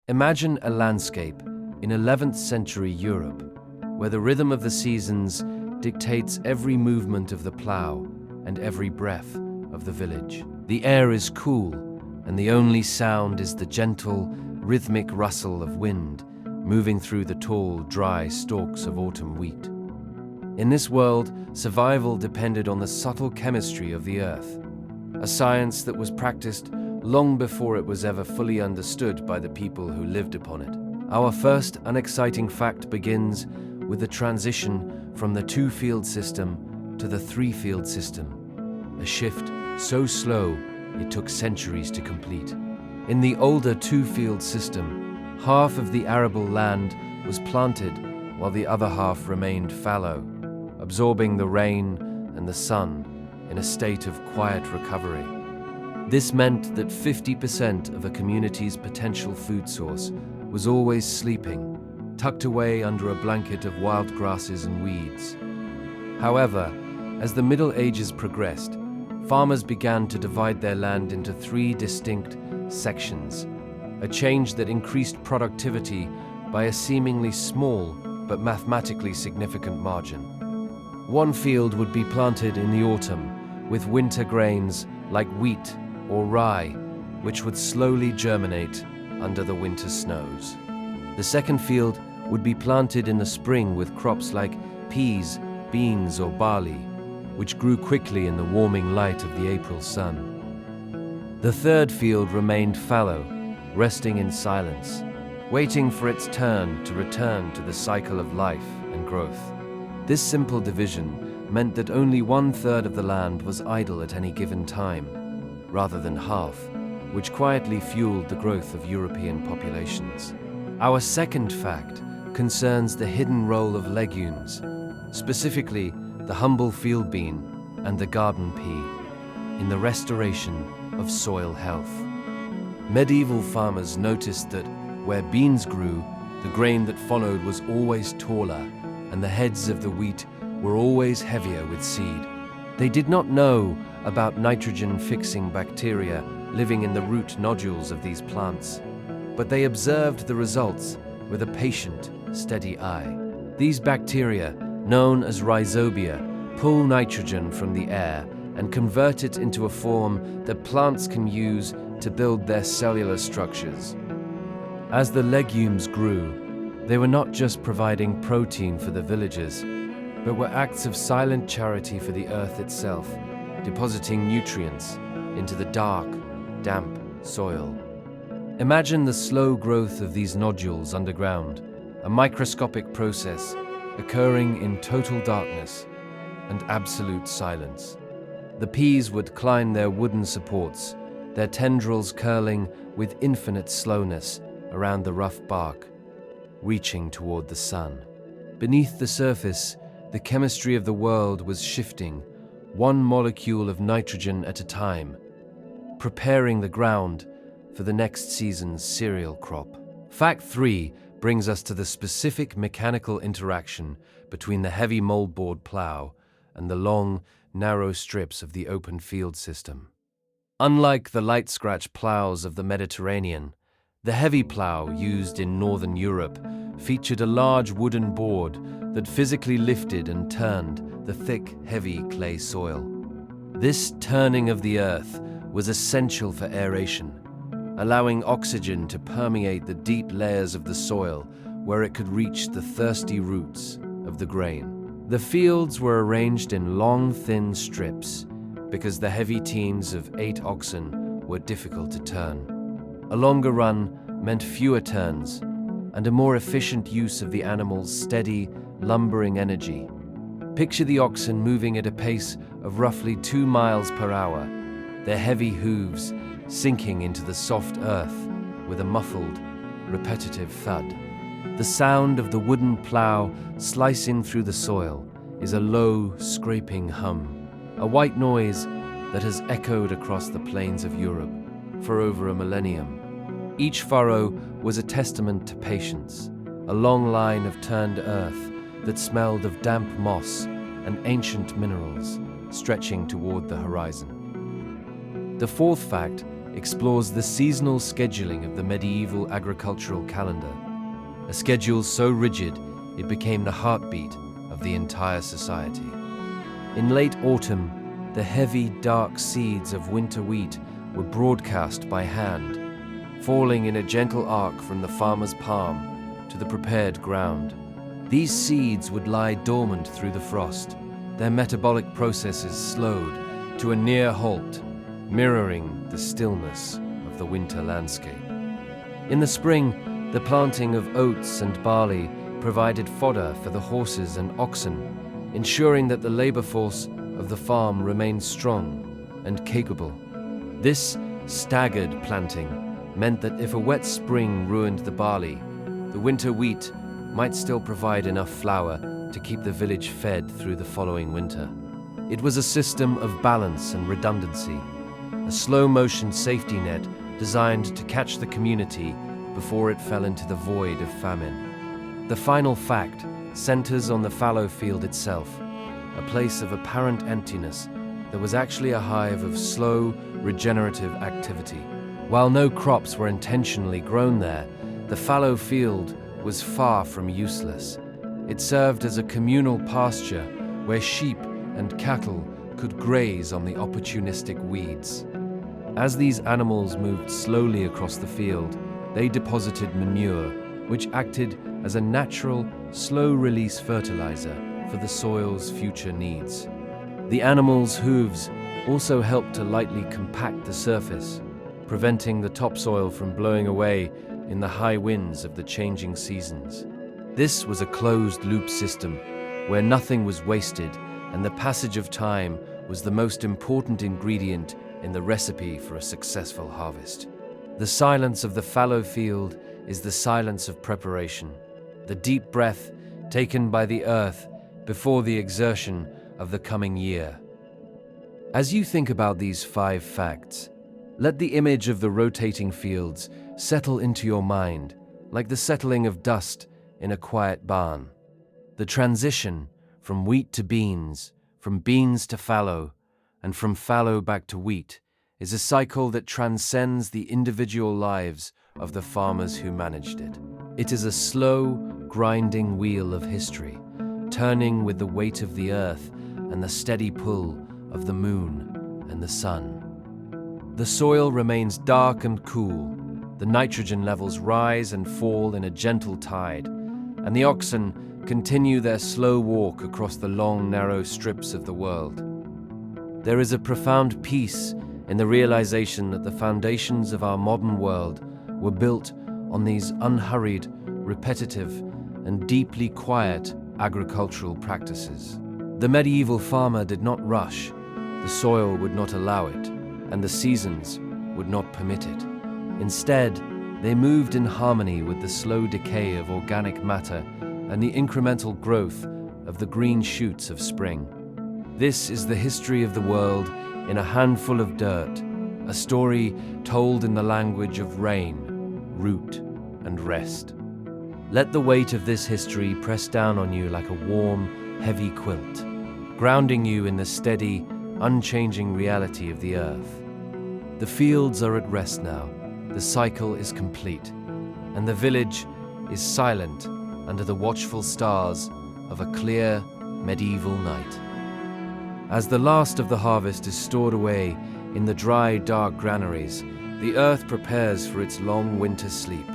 Imagine a landscape in 11th century Europe, where the rhythm of the seasons dictates every movement of the plough and every breath of the village. The air is cool, and the only sound is the gentle, rhythmic rustle of wind moving through the tall, dry stalks of autumn wheat. In this world, survival depended on the subtle chemistry of the earth, a science that was practiced long before it was ever fully understood by the people who lived upon it. Our first unexciting fact begins with the transition from the two-field system to the three-field system, a shift so slow it took centuries to complete. In the older two-field system, half of the arable land was planted while the other half remained fallow, absorbing the rain and the sun in a state of quiet recovery. This meant that 50% of a community's potential food source was always sleeping, tucked away under a blanket of wild grasses and weeds. However, as the Middle Ages progressed, farmers began to divide their land into three distinct sections, a change that increased productivity by a seemingly small but mathematically significant margin. One field would be planted in the autumn with winter grains like wheat or rye, which would slowly germinate under the winter snows. The second field would be planted in the spring with crops like peas, beans, or barley, which grew quickly in the warming light of the April sun. The third field remained fallow, resting in silence, waiting for its turn to return to the cycle of life and growth. This simple division meant that only 1/3 of the land was idle at any given time, rather than half, which quietly fueled the growth of European populations. Our second fact concerns the hidden role of legumes, specifically the humble field bean and the garden pea, in the restoration of soil health. Medieval farmers noticed that where beans grew, the grain that followed was always taller, and the heads of the wheat were always heavier with seed. They did not know about nitrogen-fixing bacteria living in the root nodules of these plants, but they observed the results with a patient, steady eye. These bacteria, known as rhizobia, pull nitrogen from the air and convert it into a form that plants can use to build their cellular structures. As the legumes grew, they were not just providing protein for the villagers, but were acts of silent charity for the earth itself, depositing nutrients into the dark, damp soil. Imagine the slow growth of these nodules underground, a microscopic process occurring in total darkness and absolute silence. The peas would climb their wooden supports, their tendrils curling with infinite slowness around the rough bark, reaching toward the sun. Beneath the surface, the chemistry of the world was shifting, one molecule of nitrogen at a time, preparing the ground for the next season's cereal crop. Fact 3 brings us to the specific mechanical interaction between the heavy moldboard plow and the long, narrow strips of the open field system. Unlike the light scratch plows of the Mediterranean, the heavy plow used in Northern Europe featured a large wooden board that physically lifted and turned the thick, heavy clay soil. This turning of the earth was essential for aeration, allowing oxygen to permeate the deep layers of the soil where it could reach the thirsty roots of the grain. The fields were arranged in long, thin strips because the heavy teams of 8 oxen were difficult to turn. A longer run meant fewer turns and a more efficient use of the animal's steady, lumbering energy. Picture the oxen moving at a pace of roughly 2 miles per hour, their heavy hooves sinking into the soft earth with a muffled, repetitive thud. The sound of the wooden plow slicing through the soil is a low, scraping hum, a white noise that has echoed across the plains of Europe for over a millennium. Each furrow was a testament to patience, a long line of turned earth that smelled of damp moss and ancient minerals stretching toward the horizon. The fourth fact explores the seasonal scheduling of the medieval agricultural calendar, a schedule so rigid it became the heartbeat of the entire society. In late autumn, the heavy, dark seeds of winter wheat were broadcast by hand, falling in a gentle arc from the farmer's palm to the prepared ground. These seeds would lie dormant through the frost, their metabolic processes slowed to a near halt, mirroring the stillness of the winter landscape. In the spring, the planting of oats and barley provided fodder for the horses and oxen, ensuring that the labor force of the farm remained strong and capable. This staggered planting meant that if a wet spring ruined the barley, the winter wheat might still provide enough flour to keep the village fed through the following winter. It was a system of balance and redundancy, a slow-motion safety net designed to catch the community before it fell into the void of famine. The final fact centers on the fallow field itself, a place of apparent emptiness that was actually a hive of slow, regenerative activity. While no crops were intentionally grown there, the fallow field was far from useless. It served as a communal pasture where sheep and cattle could graze on the opportunistic weeds. As these animals moved slowly across the field, they deposited manure, which acted as a natural, slow-release fertilizer for the soil's future needs. The animals' hooves also helped to lightly compact the surface, preventing the topsoil from blowing away in the high winds of the changing seasons. This was a closed-loop system where nothing was wasted, and the passage of time was the most important ingredient in the recipe for a successful harvest. The silence of the fallow field is the silence of preparation, the deep breath taken by the earth before the exertion of the coming year. As you think about these 5 facts, let the image of the rotating fields settle into your mind, like the settling of dust in a quiet barn. The transition from wheat to beans, from beans to fallow, and from fallow back to wheat is a cycle that transcends the individual lives of the farmers who managed it. It is a slow, grinding wheel of history, turning with the weight of the earth and the steady pull of the moon and the sun. The soil remains dark and cool, the nitrogen levels rise and fall in a gentle tide, and the oxen continue their slow walk across the long, narrow strips of the world. There is a profound peace in the realization that the foundations of our modern world were built on these unhurried, repetitive, and deeply quiet agricultural practices. The medieval farmer did not rush, the soil would not allow it, and the seasons would not permit it. Instead, they moved in harmony with the slow decay of organic matter and the incremental growth of the green shoots of spring. This is the history of the world in a handful of dirt, a story told in the language of rain, root, and rest. Let the weight of this history press down on you like a warm, heavy quilt, grounding you in the steady, unchanging reality of the earth. The fields are at rest now, the cycle is complete, and the village is silent under the watchful stars of a clear, medieval night. As the last of the harvest is stored away in the dry, dark granaries, the earth prepares for its long winter sleep,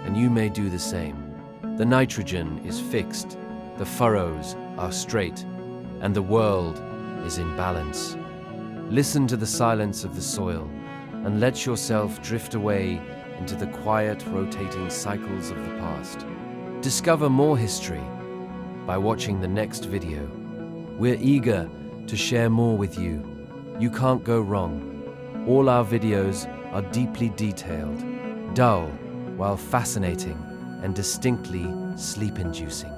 and you may do the same. The nitrogen is fixed, the furrows are straight, and the world is in balance. Listen to the silence of the soil, and let yourself drift away into the quiet, rotating cycles of the past. Discover more history by watching the next video. We're eager to share more with you. You can't go wrong. All our videos are deeply detailed, dull while fascinating, and distinctly sleep-inducing.